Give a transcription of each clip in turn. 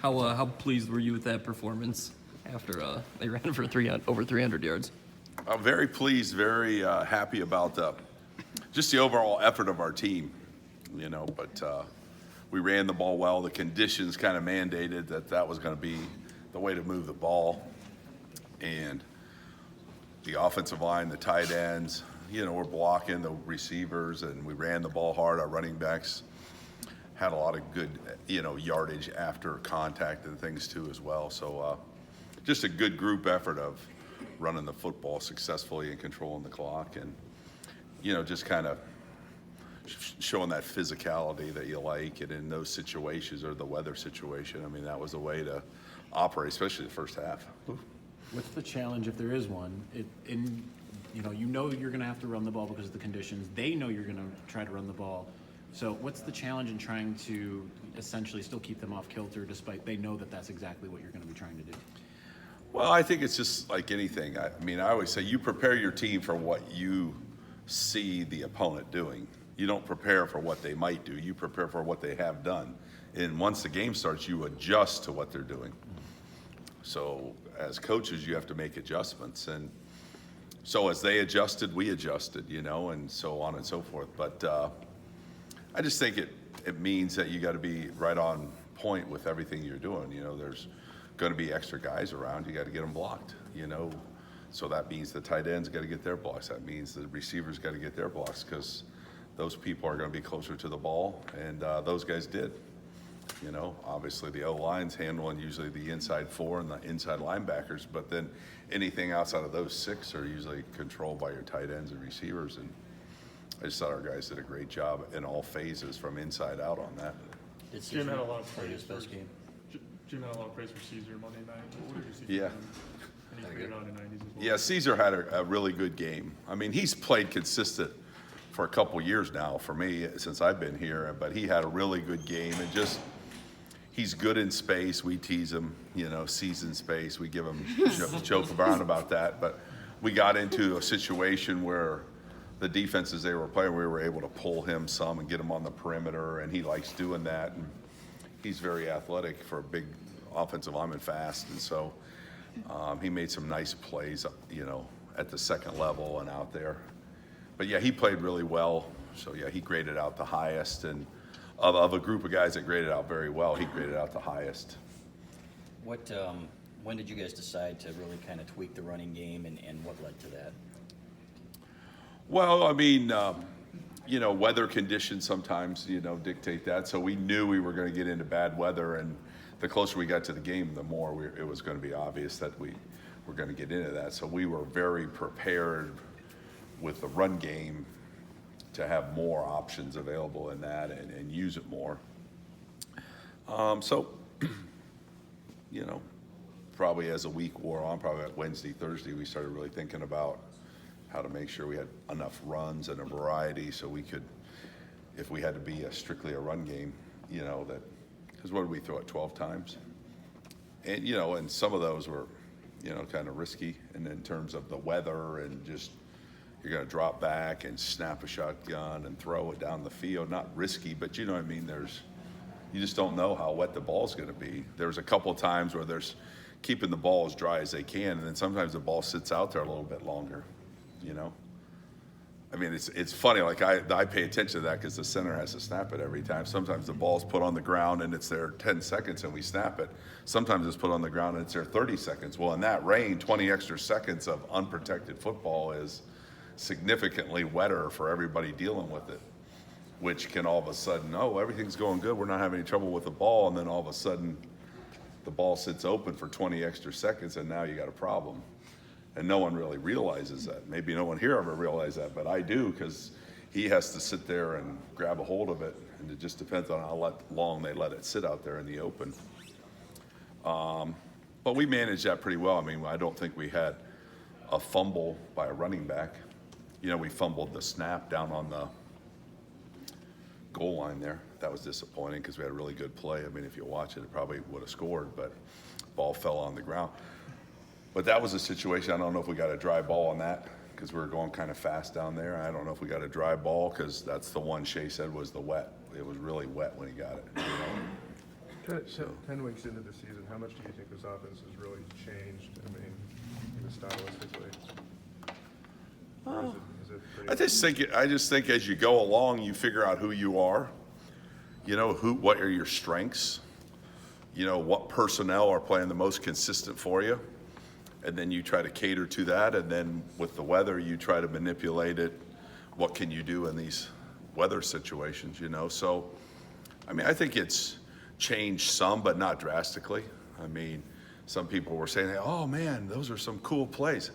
How pleased were you with that performance after they ran for over 300 yards? I'm very pleased, very happy about just the overall effort of our team, but we ran the ball well. The conditions kind of mandated that was going to be the way to move the ball. And the offensive line, the tight ends, we're blocking the receivers, and we ran the ball hard. Our running backs had a lot of good, yardage after contact and things too as well. So just a good group effort of running the football successfully and controlling the clock, and just kind of showing that physicality that you like. And in those situations, or the weather situation, I mean, that was the way to operate, especially the first half. What's the challenge, if there is one? You know you're going to have to run the ball because of the conditions. They know you're going to try to run the ball. So what's the challenge in trying to essentially still keep them off kilter, despite they know that that's exactly what you're going to be trying to do? Well, I think it's just like anything. I mean, I always say you prepare your team for what you see the opponent doing. You don't prepare for what they might do. You prepare for what they have done. And once the game starts, you adjust to what they're doing. So as coaches, you have to make adjustments. And so as they adjusted, we adjusted, and so on and so forth. But I just think it means that you got to be right on point with everything you're doing. There's going to be extra guys around. You got to get them blocked, So that means the tight ends got to get their blocks. That means the receivers got to get their blocks, because those people are going to be closer to the ball, and those guys did. Obviously the O-line's handling usually the inside four and the inside linebackers, but then anything outside of those six are usually controlled by your tight ends and receivers. And I just thought our guys did a great job in all phases from inside out on that. Jim had a lot of praise for his game. Jim had a lot of praise for Caesar Monday night. What did you see? Yeah. And he played on the 90s as well. Yeah, Caesar had a really good game. I mean, he's played consistent for a couple years now for me since I've been here, but he had a really good game. And just, he's good in space. We tease him, season space. We give him joke around about that. But we got into a situation where the defenses they were playing, we were able to pull him some and get him on the perimeter, and he likes doing that. And he's very athletic for a big offensive lineman, fast. And so he made some nice plays, at the second level and out there. But yeah, he played really well. So yeah, he graded out the highest, and of a group of guys that graded out very well, he graded out the highest. When did you guys decide to really kind of tweak the running game, and what led to that? Well, I mean, weather conditions sometimes, dictate that. So we knew we were going to get into bad weather, and the closer we got to the game, the more it was going to be obvious that we were going to get into that. So we were very prepared with the run game to have more options available in that and use it more. Probably as the week wore on, probably at Wednesday, Thursday, we started really thinking about how to make sure we had enough runs and a variety, so we could, if we had to be strictly a run game, because what did we throw it 12 times? And, and some of those were, kind of risky, and in terms of the weather and just, you're going to drop back and snap a shotgun and throw it down the field. Not risky, but you know what I mean? You just don't know how wet the ball's going to be. There's a couple of times where there's keeping the ball as dry as they can, and then sometimes the ball sits out there a little bit longer, I mean, it's funny, like I pay attention to that because the center has to snap it every time. Sometimes the ball's put on the ground and it's there 10 seconds and we snap it. Sometimes it's put on the ground and it's there 30 seconds. Well, in that rain, 20 extra seconds of unprotected football is significantly wetter for everybody dealing with it, which can all of a sudden, everything's going good, we're not having any trouble with the ball, and then all of a sudden the ball sits open for 20 extra seconds and now you got a problem. And no one really realizes that. Maybe no one here ever realized that, but I do, because he has to sit there and grab a hold of it, and it just depends on how long they let it sit out there in the open. But we managed that pretty well. I mean, I don't think we had a fumble by a running back. We fumbled the snap down on the goal line there. That was disappointing because we had a really good play. I mean, if you watch it, it probably would have scored, but the ball fell on the ground. But that was a situation. I don't know if we got a dry ball on that because we were going kind of fast down there. I don't know if we got a dry ball because that's the one Shea said was the wet. It was really wet when he got it. 10 weeks into the season, how much do you think this offense has really changed? I mean, stylistically? Or is it pretty? I just think as you go along, you figure out who you are. You know, what are your strengths? You know, what personnel are playing the most consistent for you? And then you try to cater to that. And then with the weather, you try to manipulate it. What can you do in these weather situations, you know? So, I mean, I think it's changed some, but not drastically. I mean, some people were saying, oh man, those are some cool plays.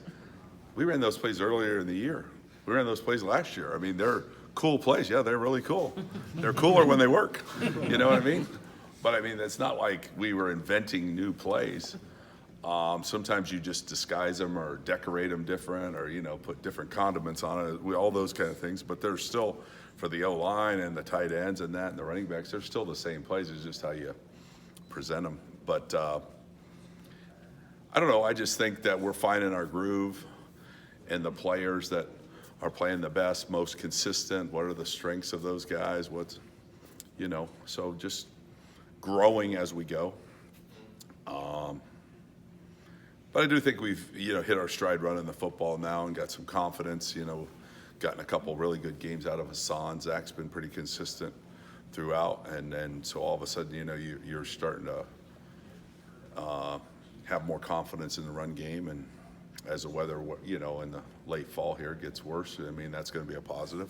We ran those plays earlier in the year. We ran those plays last year. I mean, they're cool plays. Yeah, they're really cool. They're cooler when they work. You know what I mean? But I mean, it's not like we were inventing new plays. Sometimes you just disguise them or decorate them different, or, you know, put different condiments on it, all those kind of things. But they're still, for the O-line and the tight ends and that and the running backs, they're still the same plays. It's just how you present them. But I don't know. I just think that we're finding our groove, and the players that are playing the best, most consistent. What are the strengths of those guys? What's, you know, so just growing as we go. But I do think we've, you know, hit our stride running the football now and got some confidence, you know, gotten a couple really good games out of Hassan. Zach's been pretty consistent throughout. And then, so all of a sudden, you know, you're starting to have more confidence in the run game. And as the weather, you know, in the late fall here gets worse, I mean, that's going to be a positive.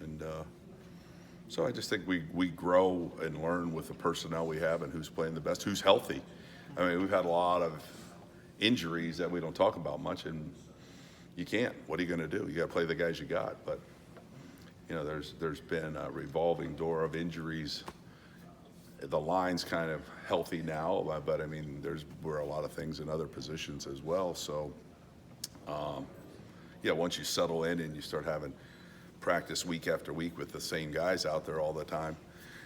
And so I just think we grow and learn with the personnel we have and who's playing the best, who's healthy. I mean, we've had a lot of injuries that we don't talk about much, and you can't. What are you going to do? You got to play the guys you got. But, you know, there's been a revolving door of injuries. The line's kind of healthy now, but I mean, were a lot of things in other positions as well. So, yeah, once you settle in and you start having practice week after week with the same guys out there all the time,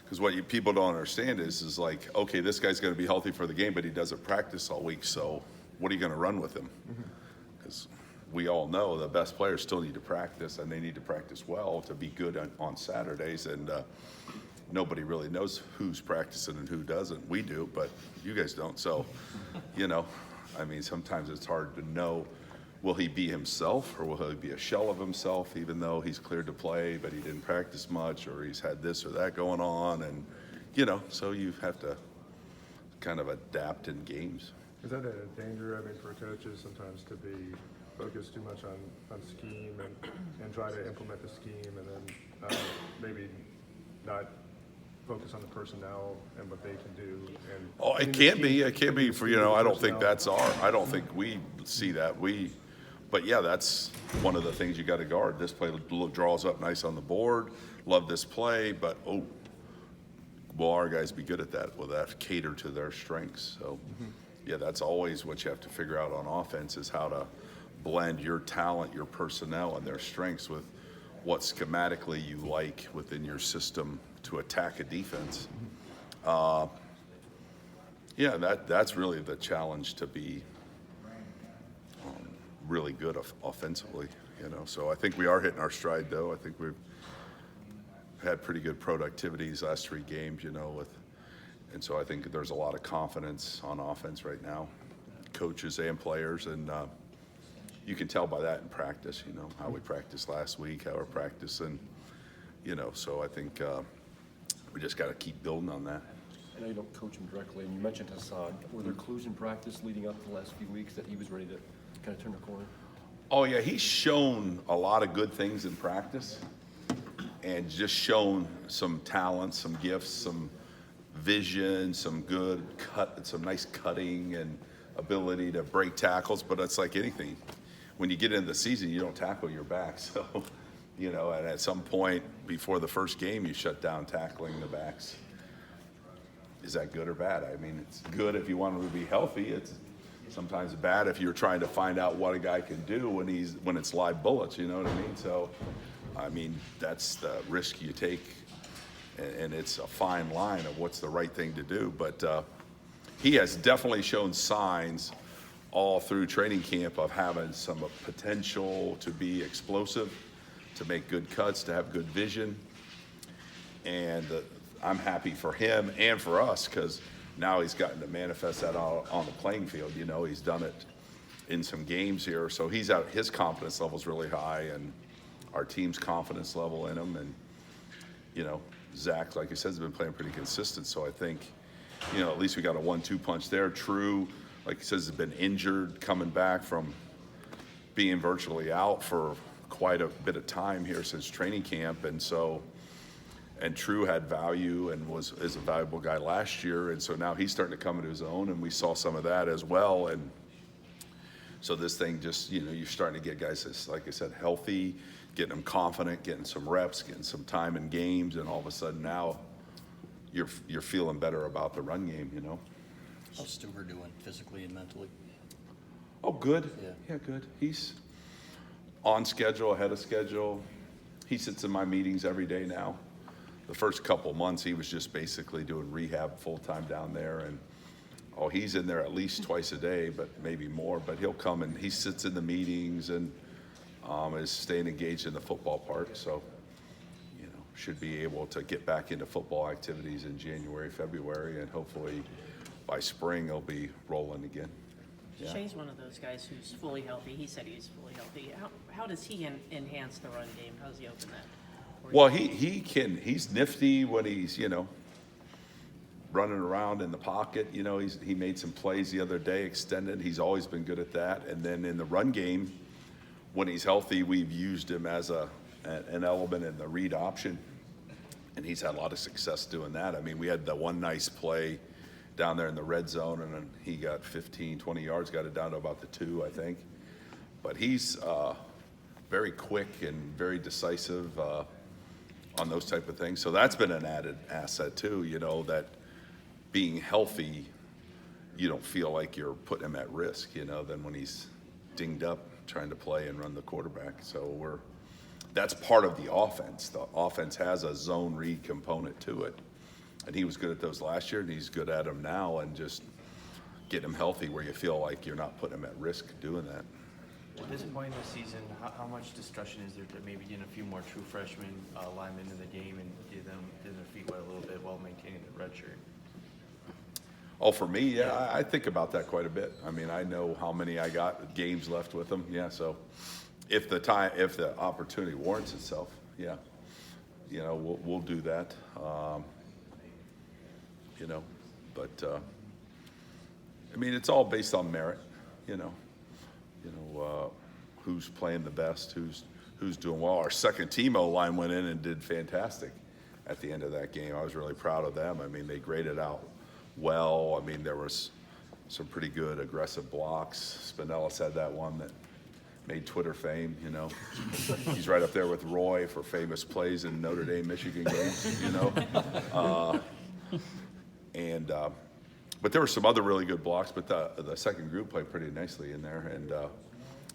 because what people don't understand is like, okay, this guy's going to be healthy for the game, but he doesn't practice all week. So, what are you going to run with him? Because we all know the best players still need to practice, and they need to practice well to be good on Saturdays. And nobody really knows who's practicing and who doesn't. We do, but you guys don't. So, you know, I mean, sometimes it's hard to know, will he be himself or will he be a shell of himself, even though he's cleared to play, but he didn't practice much, or he's had this or that going on. And, you know, so you have to kind of adapt in games. Is that a danger, I mean, for coaches sometimes to be focused too much on scheme and try to implement the scheme, and then maybe not focus on the personnel and what they can do? And oh, it can be. It can be for, you know, I don't think I don't think we see that. But yeah, that's one of the things you got to guard. This play draws up nice on the board. Love this play, but will our guys be good at that? Will that cater to their strengths? So, yeah, that's always what you have to figure out on offense, is how to blend your talent, your personnel, and their strengths with what schematically you like within your system to attack a defense. Yeah, that's really the challenge, to be really good offensively, you know. So I think we are hitting our stride, though. I think we've had pretty good productivity these last 3 games, you know, and so I think there's a lot of confidence on offense right now, coaches and players, and you can tell by that in practice, you know, how we practiced last week, how we're practicing, you know. So I think we just got to keep building on that. I know you don't coach him directly, and you mentioned Hassan. Were there clues in practice leading up to the last few weeks that he was ready to kind of turn the corner? Oh, yeah, he's shown a lot of good things in practice, and just shown some talent, some gifts, some vision, some nice cutting and ability to break tackles. But it's like anything. When you get into the season, you don't tackle your back. So, you know, and at some point before the first game, you shut down tackling the backs. Is that good or bad? I mean, it's good if you want him to be healthy. It's sometimes bad if you're trying to find out what a guy can do when it's live bullets, you know what I mean? So, I mean, that's the risk you take, and it's a fine line of what's the right thing to do. But he has definitely shown signs all through training camp of having some potential to be explosive, to make good cuts, to have good vision. And I'm happy for him and for us because now he's gotten to manifest that on the playing field. You know, he's done it in some games here, so he's out. His confidence level is really high, and our team's confidence level in him. And you know, Zach, like I said, has been playing pretty consistent. So I think, you know, at least we got a 1-2 punch there. True, like he says, has been injured, coming back from being virtually out for quite a bit of time here since training camp, and so. And True had value and is a valuable guy last year, and so now he's starting to come into his own, and we saw some of that as well. And so this thing just, you know, you're starting to get guys that's, like I said, healthy, getting them confident, getting some reps, getting some time in games, and all of a sudden now you're feeling better about the run game, you know. How's Stuber doing physically and mentally? Oh, good. Yeah. Yeah, good. He's on schedule, ahead of schedule. He sits in my meetings every day now. The first couple months, he was just basically doing rehab full-time down there, and he's in there at least twice a day, but maybe more. But he'll come and he sits in the meetings and is staying engaged in the football part. So, you know, should be able to get back into football activities in January, February, and hopefully by spring he'll be rolling again. Yeah. Shea's one of those guys who's fully healthy. He said he's fully healthy. How does he enhance the run game? How does he open that? Well, he's nifty when he's, you know, running around in the pocket. You know, he made some plays the other day, extended. He's always been good at that. And then in the run game, when he's healthy, we've used him as an element in the read option. And he's had a lot of success doing that. I mean, we had the one nice play down there in the red zone, and then he got 15, 20 yards, got it down to about the 2, I think. But he's very quick and very decisive on those type of things. So that's been an added asset too, you know, that being healthy, you don't feel like you're putting him at risk, you know, than when he's dinged up trying to play and run the quarterback. So that's part of the offense. The offense has a zone read component to it. And he was good at those last year, and he's good at them now, and just get him healthy where you feel like you're not putting him at risk doing that. At this point in the season, how much discussion is there to maybe getting a few more true freshmen linemen in the game and get their feet wet a little bit while maintaining the red shirt? Oh, for me, yeah, I think about that quite a bit. I mean, I know how many I got games left with them. Yeah, so if the opportunity warrants itself, yeah, you know, we'll do that. You know, but I mean, it's all based on merit. You know, who's playing the best, who's doing well. Our second team O-line went in and did fantastic at the end of that game. I was really proud of them. I mean, they graded out well. I mean, there was some pretty good aggressive blocks. Spinellis had that one that made Twitter fame, you know. He's right up there with Roy for famous plays in Notre Dame, Michigan games, you know. But there were some other really good blocks, but the second group played pretty nicely in there, and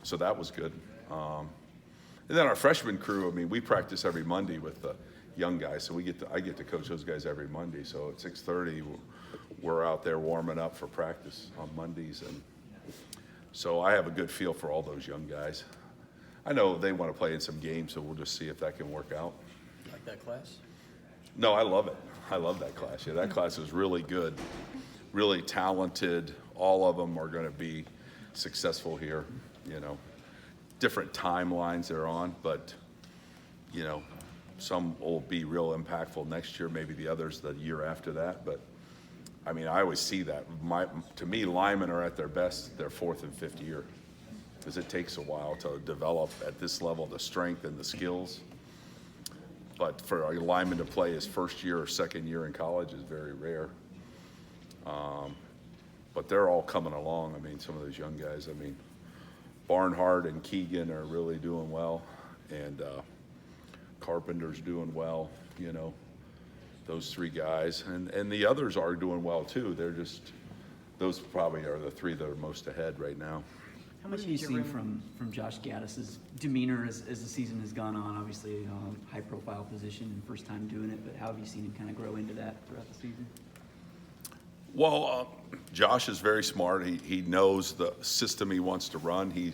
so that was good. And then our freshman crew, I mean, we practice every Monday with the young guys, so I get to coach those guys every Monday. So at 6:30, we're out there warming up for practice on Mondays, and so I have a good feel for all those young guys. I know they want to play in some games, so we'll just see if that can work out. You like that class? No, I love it. I love that class. Yeah, that class is really good, really talented. All of them are going to be successful here, you know. Different timelines they're on, but, you know, some will be real impactful next year, maybe the others the year after that. But, I mean, I always see that. To me, linemen are at their best their 4th and 5th year, because it takes a while to develop at this level the strength and the skills. But for a lineman to play his first year or second year in college is very rare. But they're all coming along. I mean, some of those young guys, I mean, Barnhart and Keegan are really doing well, and Carpenter's doing well, you know, those 3 guys. And the others are doing well too. They're just, those probably are the 3 that are most ahead right now. How What much have you is your seen room? from Josh Gaddis's demeanor as the season has gone on? Obviously, high-profile position and first time doing it, but how have you seen him kind of grow into that throughout the season? Well, Josh is very smart. He knows the system he wants to run. He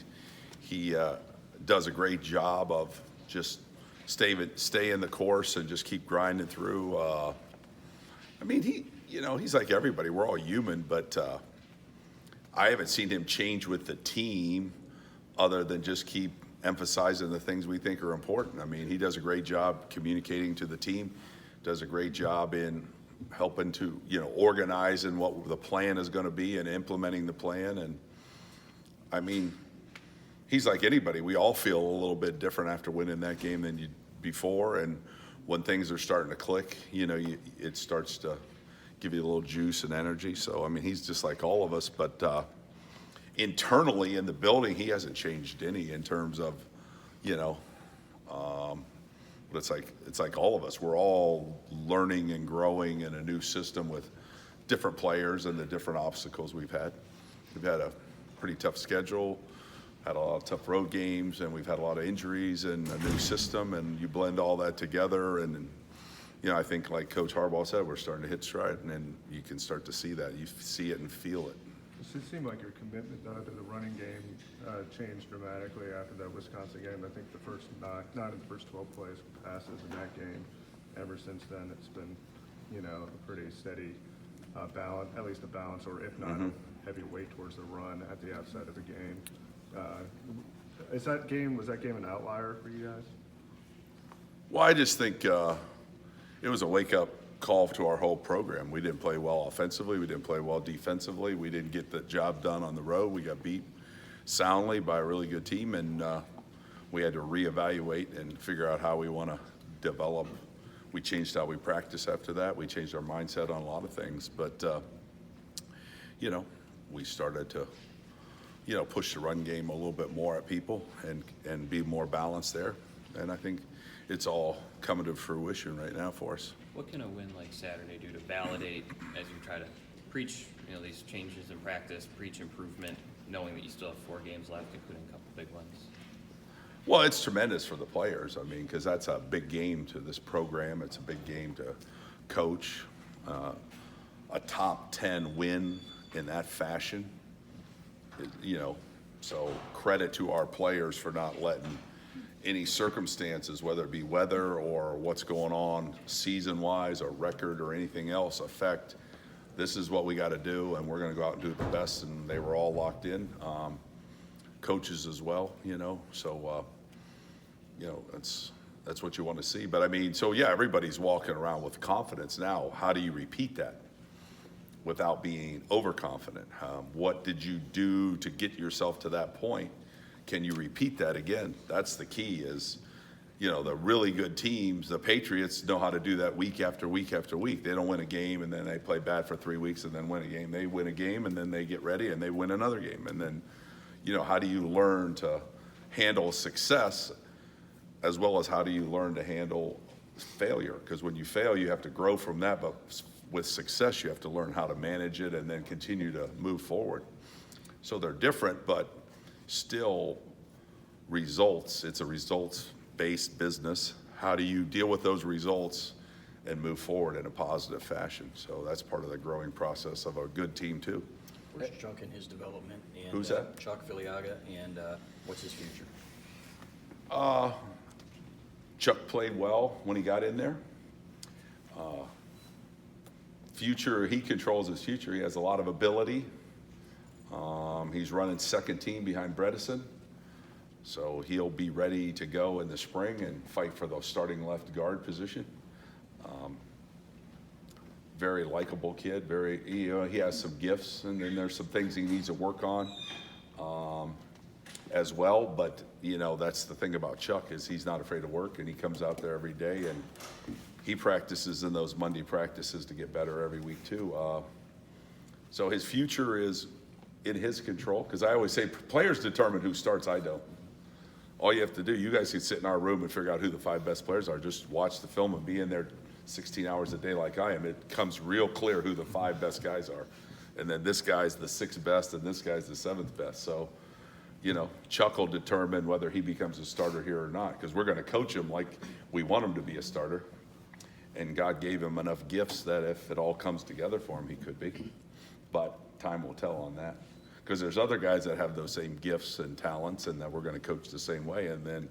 does a great job of just stay in the course and just keep grinding through. I mean, he's like everybody. We're all human, but I haven't seen him change with the team other than just keep emphasizing the things we think are important. I mean, he does a great job communicating to the team, does a great job in helping to, organize in what the plan is going to be and implementing the plan. And I mean, he's like anybody. We all feel a little bit different after winning that game than you before. And when things are starting to click, it starts to give you a little juice and energy. So, I mean, he's just like all of us, but internally in the building, he hasn't changed any in terms of, but it's like all of us. We're all learning and growing in a new system with different players and the different obstacles we've had. We've had a pretty tough schedule, had a lot of tough road games, and we've had a lot of injuries and a new system, and you blend all that together. And, I think like Coach Harbaugh said, we're starting to hit stride, and then you can start to see that. You see it and feel it. It seemed like your commitment to the running game changed dramatically after that Wisconsin game. I think the first nine of the first 12 plays were passes in that game. Ever since then, it's been, a pretty steady balance, at least a balance, or if not, heavy weight towards the run at the outset of the game. Was that game an outlier for you guys? Well, I just think it was a wake-up call to our whole program. We didn't play well offensively. We didn't play well defensively. We didn't get the job done on the road. We got beat soundly by a really good team, and we had to reevaluate and figure out how we want to develop. We changed how we practice after that. We changed our mindset on a lot of things, but we started to push the run game a little bit more at people and be more balanced there. And I think it's all coming to fruition right now for us. What can a win like Saturday do to validate as you try to preach, these changes in practice, preach improvement, knowing that you still have 4 games left, including a couple big ones? Well, it's tremendous for the players. I mean, because that's a big game to this program. It's a big game to coach. A top 10 win in that fashion, so credit to our players for not letting any circumstances, whether it be weather or what's going on season-wise or record or anything else, affect. This is what we got to do, and we're going to go out and do the best. And they were all locked in, coaches as well. So that's what you want to see. But I mean, so yeah, everybody's walking around with confidence now. How do you repeat that without being overconfident? What did you do to get yourself to that point? Can you repeat that again? That's the key is, the really good teams, the Patriots know how to do that week after week after week. They don't win a game and then they play bad for 3 weeks and then win a game. They win a game and then they get ready and they win another game. And then, how do you learn to handle success as well as how do you learn to handle failure? Because when you fail, you have to grow from that. But with success, you have to learn how to manage it and then continue to move forward. So they're different, but still results. It's a results-based business. How do you deal with those results and move forward in a positive fashion? So that's part of the growing process of a good team too. Where's Chuck in his development? And, Who's that? Chuck Filiaga, and what's his future? Chuck played well when he got in there. Future, he controls his future. He has a lot of ability. He's running second team behind Bredesen. So he'll be ready to go in the spring and fight for the starting left guard position. Very likable kid. He has some gifts, and then there's some things he needs to work on as well. But that's the thing about Chuck is he's not afraid of work, and he comes out there every day and he practices in those Monday practices to get better every week too. So his future is in his control, because I always say players determine who starts. I don't. All you have to do, you guys can sit in our room and figure out who the 5 best players are. Just watch the film and be in there 16 hours a day like I am. It comes real clear who the 5 best guys are. And then this guy's the 6th best and this guy's the 7th best. So, Chuck will determine whether he becomes a starter here or not, because we're going to coach him like we want him to be a starter. And God gave him enough gifts that if it all comes together for him, he could be. But time will tell on that. Because there's other guys that have those same gifts and talents and that we're going to coach the same way. And then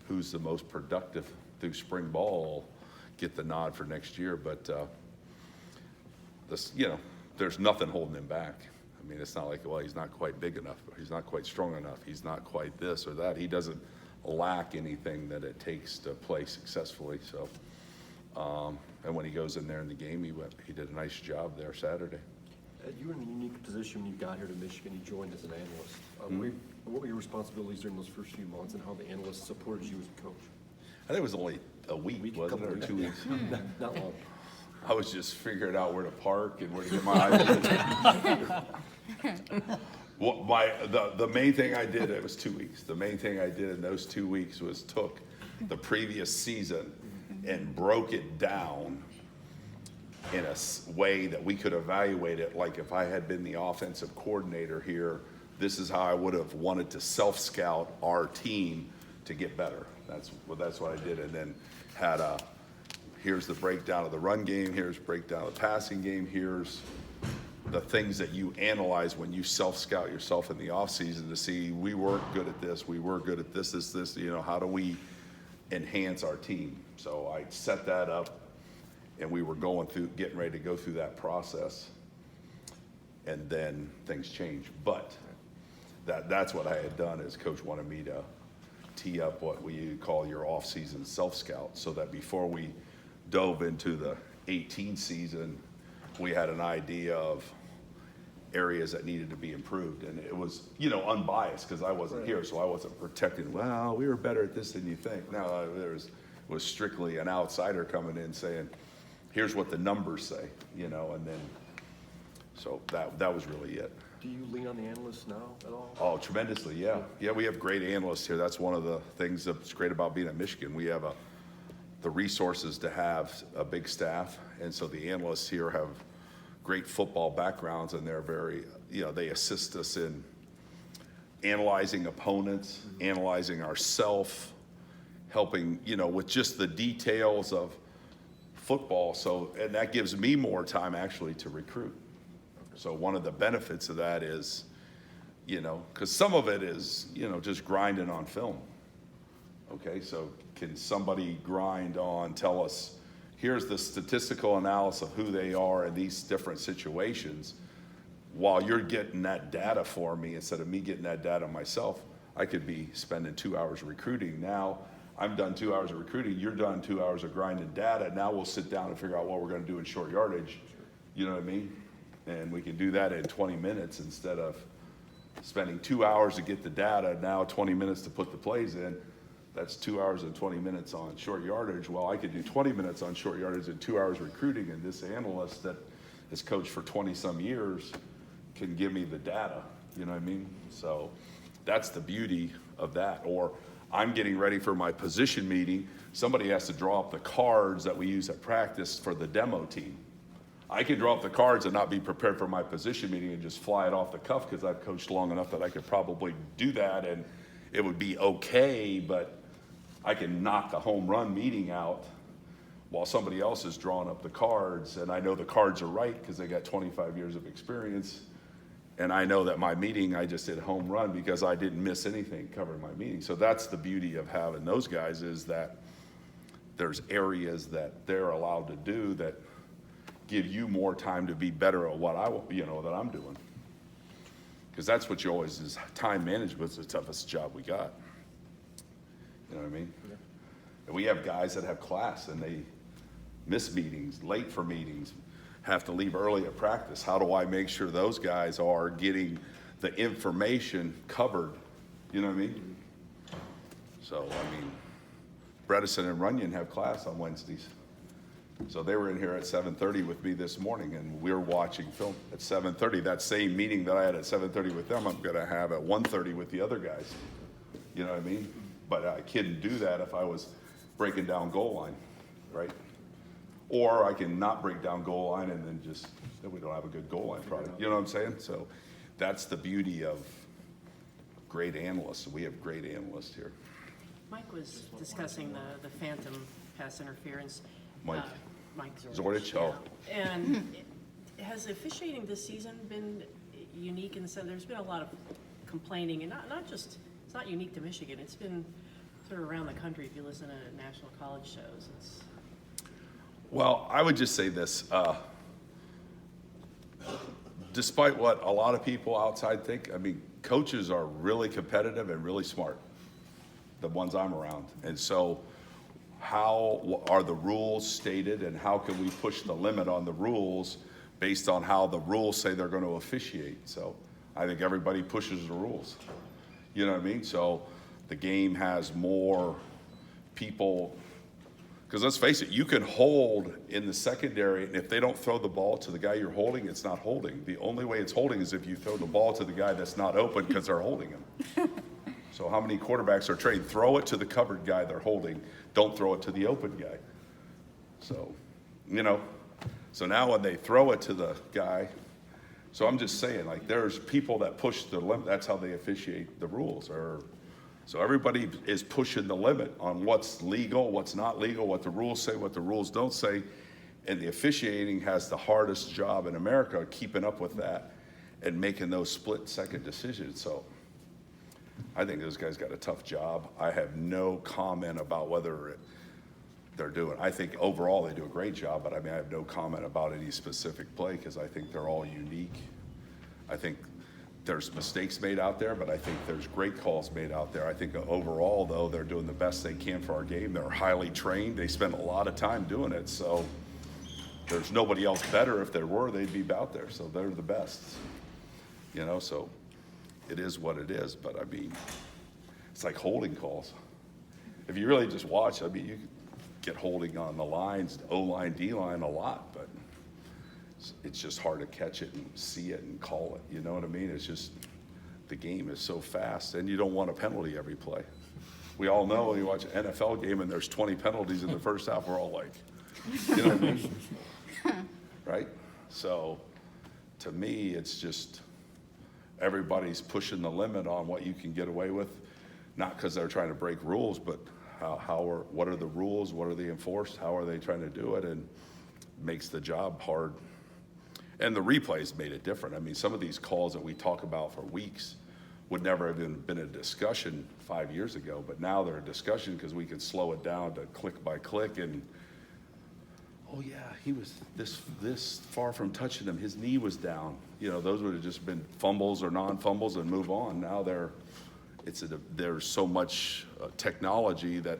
who's the most productive through spring ball will get the nod for next year. But this, there's nothing holding him back. I mean, it's not like, well, he's not quite big enough, or he's not quite strong enough, he's not quite this or that. He doesn't lack anything that it takes to play successfully. So, and when he goes in there in the game, he did a nice job there Saturday. Ed, you were in a unique position when you got here to Michigan. You joined as an analyst. What were your responsibilities during those first few months, and how the analysts supported you as a coach? I think it was only a week, wasn't it, or 2 weeks? Not long. I was just figuring out where to park and where to get my ideas. The main thing I did, it was 2 weeks. The main thing I did in those 2 weeks was took the previous season and broke it down in a way that we could evaluate it. Like if I had been the offensive coordinator here, this is how I would have wanted to self-scout our team to get better. That's what I did. And then had here's the breakdown of the run game, here's breakdown of the passing game, here's the things that you analyze when you self-scout yourself in the offseason to see we weren't good at this, we were good at this, how do we enhance our team? So I set that up, and we were getting ready to go through that process, and then things changed. But that's what I had done, is Coach wanted me to tee up what we call your off-season self-scout, so that before we dove into the 18 season, we had an idea of areas that needed to be improved. And it was, unbiased, because I wasn't here, so I wasn't protecting, well, we were better at this than you think. No, was strictly an outsider coming in saying, here's what the numbers say, and then, so that was really it. Do you lean on the analysts now at all? Oh, tremendously, yeah. Yeah, we have great analysts here. That's one of the things that's great about being at Michigan. We have the resources to have a big staff, and so the analysts here have great football backgrounds, and they're very, they assist us in analyzing opponents, analyzing ourselves, helping, with just the details of football. So, and that gives me more time actually to recruit. So one of the benefits of that is, because some of it is, just grinding on film. Okay, so can somebody tell us, here's the statistical analysis of who they are in these different situations, while you're getting that data for me instead of me getting that data myself. I could be spending 2 hours recruiting. Now I'm done 2 hours of recruiting, you're done 2 hours of grinding data. Now we'll sit down and figure out what we're going to do in short yardage. You know what I mean? And we can do that in 20 minutes instead of spending 2 hours to get the data, now 20 minutes to put the plays in. That's 2 hours and 20 minutes on short yardage. Well, I could do 20 minutes on short yardage and 2 hours recruiting, and this analyst that has coached for 20 some years can give me the data. You know what I mean? So that's the beauty of that. Or I'm getting ready for my position meeting. Somebody has to draw up the cards that we use at practice for the demo team. I can draw up the cards and not be prepared for my position meeting and just fly it off the cuff, because I've coached long enough that I could probably do that and it would be okay, but I can knock the home run meeting out while somebody else is drawing up the cards, and I know the cards are right because they got 25 years of experience, and I know that my meeting, I just did home run because I didn't miss anything covering my meeting. So that's the beauty of having those guys, is that there's areas that they're allowed to do that give you more time to be better at what that I'm doing. Because that's what you always is, time management's the toughest job we got. You know what I mean? Yeah. And we have guys that have class and they miss meetings, late for meetings, have to leave early at practice. How do I make sure those guys are getting the information covered? You know what I mean? So, Bredesen and Runyon have class on Wednesdays. So they were in here at 7:30 with me this morning, and we're watching film at 7:30. That same meeting that I had at 7:30 with them, I'm going to have at 1:30 with the other guys. You know what I mean? But I couldn't do that if I was breaking down goal line, right? Or I can not break down goal line and then then we don't have a good goal line product. You know what I'm saying? So that's the beauty of great analysts. We have great analysts here. Mike was discussing the phantom pass interference. Mike Zordich. Zordich, oh. Yeah. And has officiating this season been unique in the sense there's been a lot of complaining, and not just, it's not unique to Michigan, it's been sort of around the country if you listen to national college shows. Well, I would just say this. despite what a lot of people outside think, I mean, coaches are really competitive and really smart, the ones I'm around. And so how are the rules stated, and how can we push the limit on the rules based on how the rules say they're going to officiate? So I think everybody pushes the rules. You know what I mean? So the game has more people, because let's face it, you can hold in the secondary, and if they don't throw the ball to the guy you're holding, it's not holding. The only way it's holding is if you throw the ball to the guy that's not open because they're holding him. So how many quarterbacks are trained? Throw it to the covered guy they're holding. Don't throw it to the open guy. So, you know, so now when they throw it to the guy, so I'm just saying, like, there's people that push the limit. That's how they officiate the rules. So everybody is pushing the limit on what's legal, what's not legal, what the rules say, what the rules don't say. And the officiating has the hardest job in America, keeping up with that and making those split-second decisions. So I think those guys got a tough job. I have no comment about whether they're doing. I think overall they do a great job, but I mean, I have no comment about any specific play because I think they're all unique. I think there's mistakes made out there, but I think there's great calls made out there. I think overall, though, they're doing the best they can for our game. They're highly trained. They spend a lot of time doing it. So there's nobody else better. If there were, they'd be out there. So they're the best, you know, so it is what it is. But I mean, it's like holding calls. If you really just watch, I mean, you get holding on the lines, O-line, D-line a lot, but it's just hard to catch it and see it and call it. You know what I mean? It's just, the game is so fast, and you don't want a penalty every play. We all know when you watch an NFL game and there's 20 penalties in the first half, we're all like, you know what I mean? Right? So to me, it's just everybody's pushing the limit on what you can get away with, not because they're trying to break rules, but what are the rules? What are they enforced? How are they trying to do it? And makes the job hard. And the replays made it different. I mean, some of these calls that we talk about for weeks would never have even been a discussion 5 years ago, but now they're a discussion because we can slow it down to click by click and, oh yeah, he was this far from touching him. His knee was down. You know, those would have just been fumbles or non-fumbles and move on. Now there's so much technology that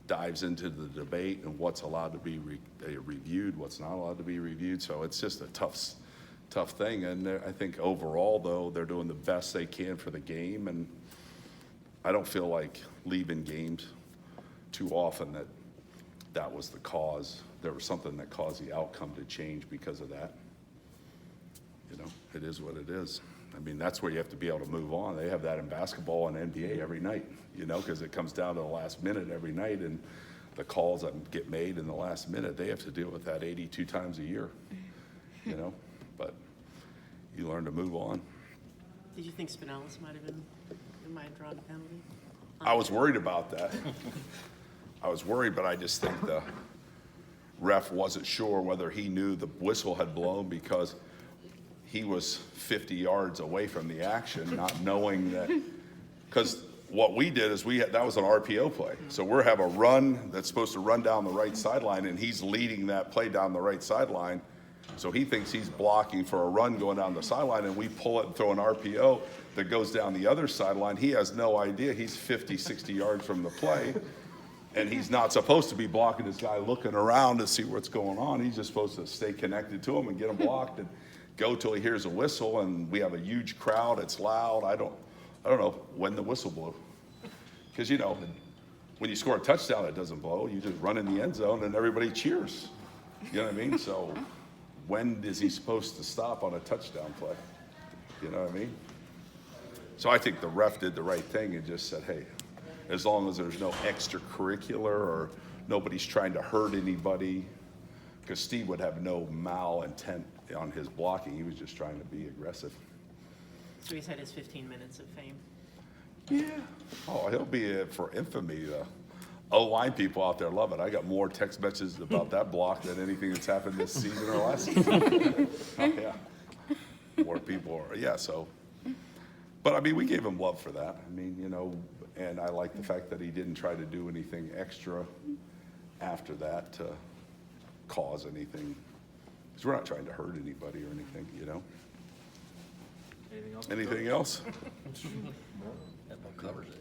dives into the debate and what's allowed to be reviewed, what's not allowed to be reviewed. So it's just a tough thing. And I think overall, though, they're doing the best they can for the game. And I don't feel like leaving games too often that was the cause. There was something that caused the outcome to change because of that. You know, it is what it is. I mean, that's where you have to be able to move on. They have that in basketball and NBA every night, you know, because it comes down to the last minute every night, and the calls that get made in the last minute, they have to deal with that 82 times a year, you know. But you learn to move on. Did you think Spinellis might have drawn a penalty? I was worried about that. I was worried, but I just think the ref wasn't sure whether he knew the whistle had blown because he was 50 yards away from the action, not knowing that. Because what we did is that was an RPO play. So we have a run that's supposed to run down the right sideline, and he's leading that play down the right sideline. So he thinks he's blocking for a run going down the sideline, and we pull it and throw an RPO that goes down the other sideline. He has no idea. He's 50, 60 yards from the play, and he's not supposed to be blocking this guy looking around to see what's going on. He's just supposed to stay connected to him and get him blocked and go till he hears a whistle. And we have a huge crowd. It's loud. I don't know when the whistle blew, because you know when you score a touchdown, it doesn't blow. You just run in the end zone and everybody cheers. You know what I mean? So when is he supposed to stop on a touchdown play? You know what I mean? So I think the ref did the right thing and just said, hey, as long as there's no extracurricular or nobody's trying to hurt anybody, because Steve would have no malintent on his blocking. He was just trying to be aggressive. So he's had his 15 minutes of fame. Yeah. Oh, he'll be for infamy. The O-line people out there love it. I got more text messages about that block than anything that's happened this season or last season. Oh, yeah. More people are, yeah, so. But, I mean, we gave him love for that. I mean, you know, and I like the fact that he didn't try to do anything extra after that to cause anything Because we're not trying to hurt anybody or anything, you know? Anything else? Anything else? That about covers it.